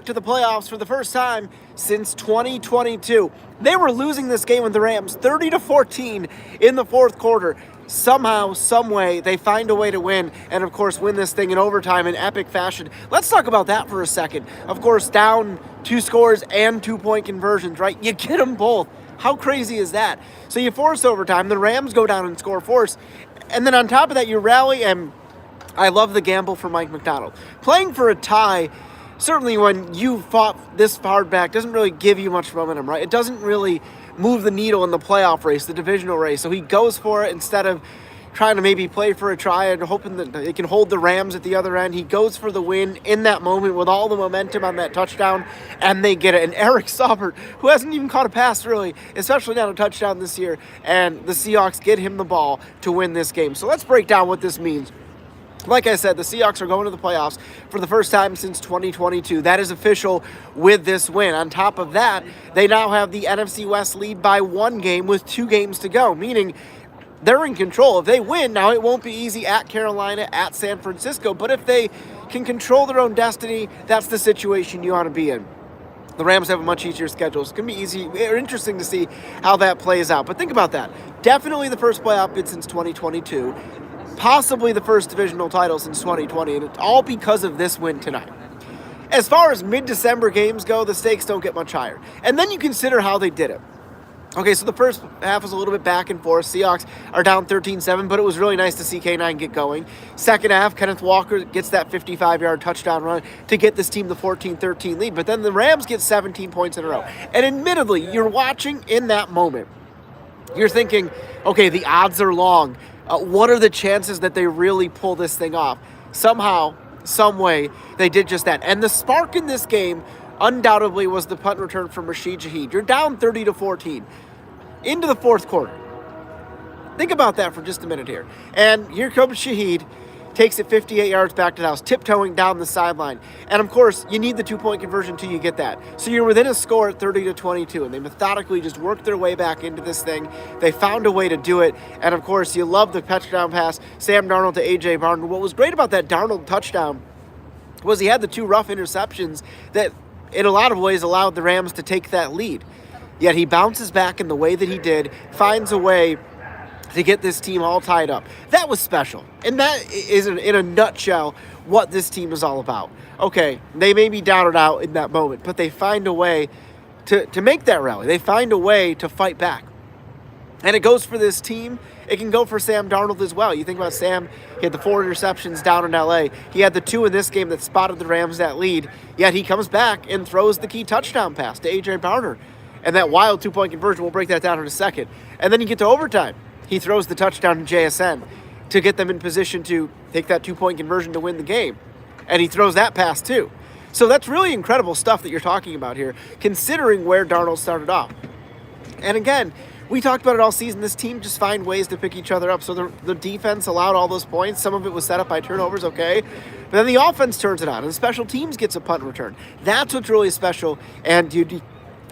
to the playoffs for the first time since 2022. They were losing this game with the Rams 30-14 in the fourth quarter. Somehow, someway, they find a way to win and, of course, win this thing in overtime in epic fashion. Let's talk about that for a second. Of course, down 2 scores and 2-point conversions, right? You get them both. How crazy is that? So you force overtime. The Rams go down and score force. And then on top of that, you rally, and I love the gamble for Mike Macdonald. Playing for a tie, certainly when you fought this far back, doesn't really give you much momentum, right? It doesn't really move the needle in the playoff race, the divisional race. So he goes for it instead of trying to maybe play for a try and hoping that they can hold the Rams at the other end. He goes for the win in that moment with all the momentum on that touchdown, and they get it. And Eric Saubert, who hasn't even caught a pass really, especially not a touchdown this year, and the Seahawks get him the ball to win this game. So let's break down what this means. Like I said, the Seahawks are going to the playoffs for the first time since 2022. That is official with this win. On top of that, they now have the NFC West lead by 1 game with 2 games to go, meaning they're in control. If they win, now it won't be easy at Carolina, at San Francisco, but if they can control their own destiny, that's the situation you want to be in. The Rams have a much easier schedule. It's going to be easy or interesting to see how that plays out. But think about that. Definitely the first playoff bid since 2022. Possibly the first divisional title since 2020, and it's all because of this win tonight. As far as mid-December games go, the stakes don't get much higher. And then you consider how they did it. Okay, so the first half was a little bit back and forth. Seahawks are down 13-7, but it was really nice to see K9 get going. Second half, Kenneth Walker gets that 55-yard touchdown run to get this team the 14-13 lead. But then the Rams get 17 points in a row. And admittedly, you're watching in that moment. You're thinking, okay, the odds are long. What are the chances that they really pull this thing off? Somehow, some way, they did just that. And the spark in this game undoubtedly was the punt return from Rashid Shaheed. You're down 30-14 into the fourth quarter. Think about that for just a minute here. And here comes Shaheed, takes it 58 yards back to the house, tiptoeing down the sideline. And of course, you need the 2-point conversion till you get that. So you're within a score at 30-22, and they methodically just worked their way back into this thing. They found a way to do it. And of course, you love the touchdown pass, Sam Darnold to A.J. Barner. What was great about that Darnold touchdown was he had the 2 rough interceptions that in a lot of ways allowed the Rams to take that lead. Yet he bounces back in the way that he did, finds a way to get this team all tied up. That was special. And that is, in a nutshell, what this team is all about. Okay, they may be down and out in that moment, but they find a way to make that rally. They find a way to fight back. And it goes for this team. It can go for Sam Darnold as well. You think about Sam, he had the 4 interceptions down in L.A. He had the 2 in this game that spotted the Rams that lead. Yet he comes back and throws the key touchdown pass to A.J. Barner. And that wild 2-point conversion, we'll break that down in a second. And then you get to overtime. He throws the touchdown to JSN to get them in position to take that 2-point conversion to win the game. And he throws that pass too. So that's really incredible stuff that you're talking about here, considering where Darnold started off. And again, we talked about it all season. This team just find ways to pick each other up. So the defense allowed all those points. Some of it was set up by turnovers, okay? But then the offense turns it on, and special teams gets a punt return. That's what's really special and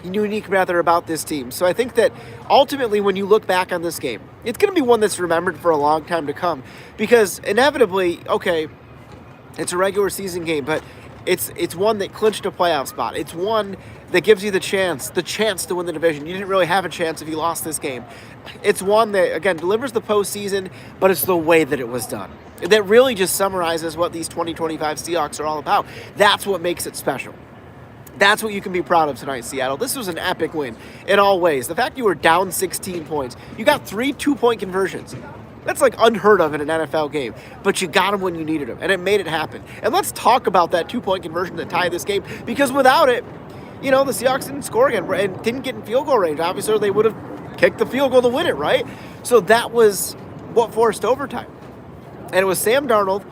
unique rather about this team. So I think that ultimately when you look back on this game, it's going to be one that's remembered for a long time to come. Because inevitably, okay, it's a regular season game, but it's one that clinched a playoff spot. It's one that gives you the chance to win the division. You didn't really have a chance if you lost this game. It's one that, again, delivers the postseason, but it's the way that it was done. That really just summarizes what these 2025 Seahawks are all about. That's what makes it special. That's what you can be proud of tonight, Seattle. This was an epic win in all ways. The fact you were down 16 points, you got 3 2-point conversions. That's like unheard of in an NFL game, but you got them when you needed them, and it made it happen. And let's talk about that 2-point conversion that tied this game, because without it, the Seahawks didn't score again and didn't get in field goal range. Obviously, they would have kicked the field goal to win it, right? So that was what forced overtime. And it was Sam Darnold.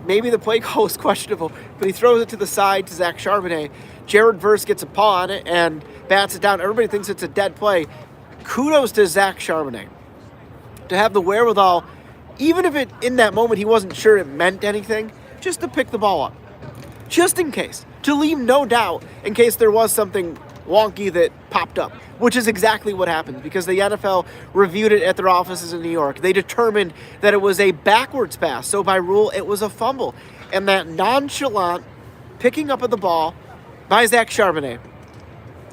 Maybe the play call was questionable, but he throws it to the side to Zach Charbonnet. Jared Verse gets a paw on it and bats it down. Everybody thinks it's a dead play. Kudos to Zach Charbonnet to have the wherewithal, even if in that moment he wasn't sure it meant anything, just to pick the ball up. Just in case. To leave no doubt in case there was something wonky that popped up, which is exactly what happened because the NFL reviewed it at their offices in New York. They determined that it was a backwards pass, so by rule, it was a fumble. And that nonchalant picking up of the ball by Zach Charbonnet,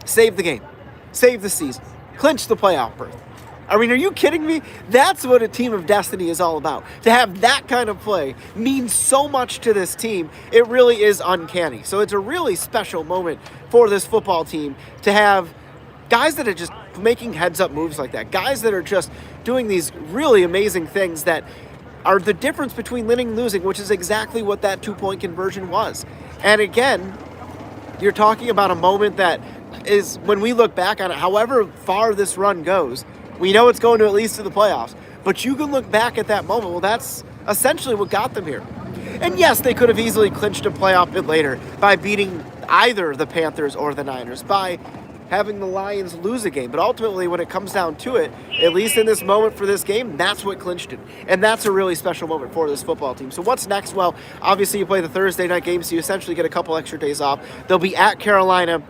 saved the game, saved the season, clinched the playoff berth. I mean, are you kidding me? That's what a team of destiny is all about. To have that kind of play means so much to this team. It really is uncanny. So it's a really special moment for this football team to have guys that are just making heads-up moves like that, guys that are just doing these really amazing things that are the difference between winning and losing, which is exactly what that two-point conversion was. And again, you're talking about a moment that is, when we look back on it, however far this run goes, we know it's going to at least to the playoffs. But you can look back at that moment. Well, that's essentially what got them here. And yes, they could have easily clinched a playoff bid later by beating either the Panthers or the Niners, by having the Lions lose a game. But ultimately, when it comes down to it, at least in this moment for this game, that's what clinched it. And that's a really special moment for this football team. So what's next? Well, obviously you play the Thursday night game, so you essentially get a couple extra days off. They'll be at Carolina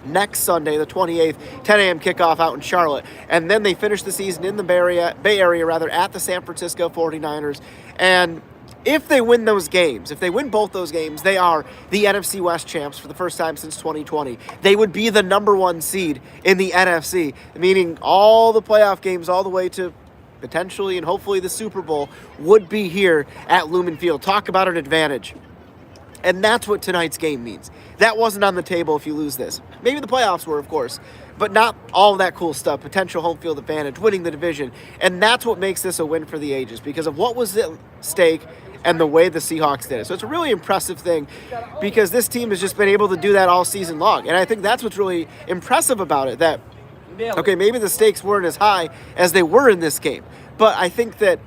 next Sunday, the 28th, 10 a.m. kickoff out in Charlotte. And then they finish the season in the Bay Area, at the San Francisco 49ers. And if they win those games, if they win both those games, they are the NFC West champs for the first time since 2020. They would be the number one seed in the NFC, meaning all the playoff games all the way to potentially and hopefully the Super Bowl would be here at Lumen Field. Talk about an advantage. And that's what tonight's game means. That wasn't on the table if you lose this. Maybe the playoffs were, of course, but not all that cool stuff. Potential home field advantage, winning the division. And that's what makes this a win for the ages, because of what was at stake and the way the Seahawks did it. So it's a really impressive thing, because this team has just been able to do that all season long. And I think that's what's really impressive about it, that, okay, maybe the stakes weren't as high as they were in this game, but I think that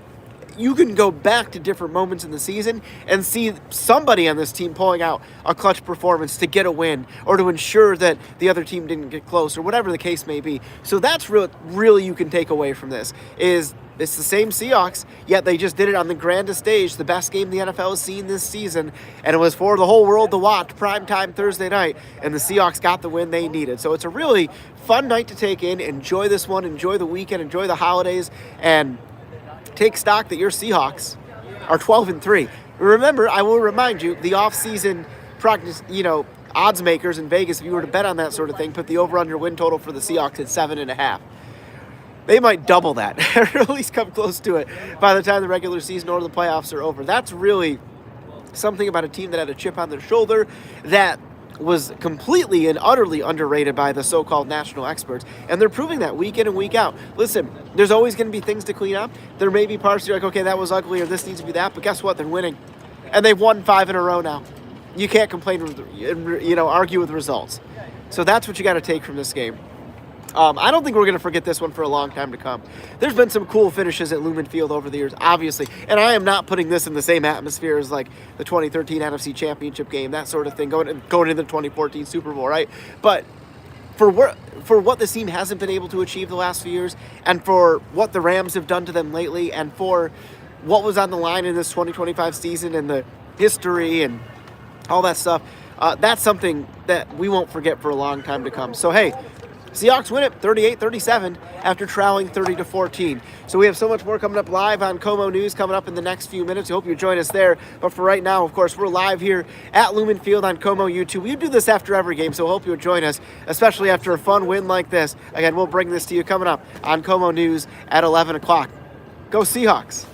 you can go back to different moments in the season and see somebody on this team pulling out a clutch performance to get a win or to ensure that the other team didn't get close or whatever the case may be. So that's really you can take away from this, is it's the same Seahawks, yet they just did it on the grandest stage, the best game the NFL has seen this season, and it was for the whole world to watch, primetime Thursday night, and the Seahawks got the win they needed. So it's a really fun night to take in. Enjoy this one, enjoy the weekend, enjoy the holidays, and take stock that your Seahawks are 12-3. Remember, I will remind you, the off-season practice, odds makers in Vegas, if you were to bet on that sort of thing, put the over-under win total for the Seahawks at 7.5. They might double that, or at least come close to it by the time the regular season or the playoffs are over. That's really something about a team that had a chip on their shoulder, that was completely and utterly underrated by the so-called national experts, and they're proving that week in and week out. Listen, there's always going to be things to clean up. There may be parts you're like, okay, that was ugly, or this needs to be that, but guess what? They're winning, and they've won 5 in a row now. You can't complain, argue with results. So that's what you got to take from this game. I don't think we're going to forget this one for a long time to come. There's been some cool finishes at Lumen Field over the years, obviously, and I am not putting this in the same atmosphere as like the 2013 NFC Championship game, that sort of thing, going into the 2014 Super Bowl, right? But for what this team hasn't been able to achieve the last few years, and for what the Rams have done to them lately, and for what was on the line in this 2025 season and the history and all that stuff, that's something that we won't forget for a long time to come. So, hey, Seahawks win it 38-37 after trailing 30-14. So we have so much more coming up live on KOMO News coming up in the next few minutes. I hope you join us there. But for right now, of course, we're live here at Lumen Field on KOMO YouTube. We do this after every game, so I hope you'll join us, especially after a fun win like this. Again, we'll bring this to you coming up on KOMO News at 11 o'clock. Go Seahawks!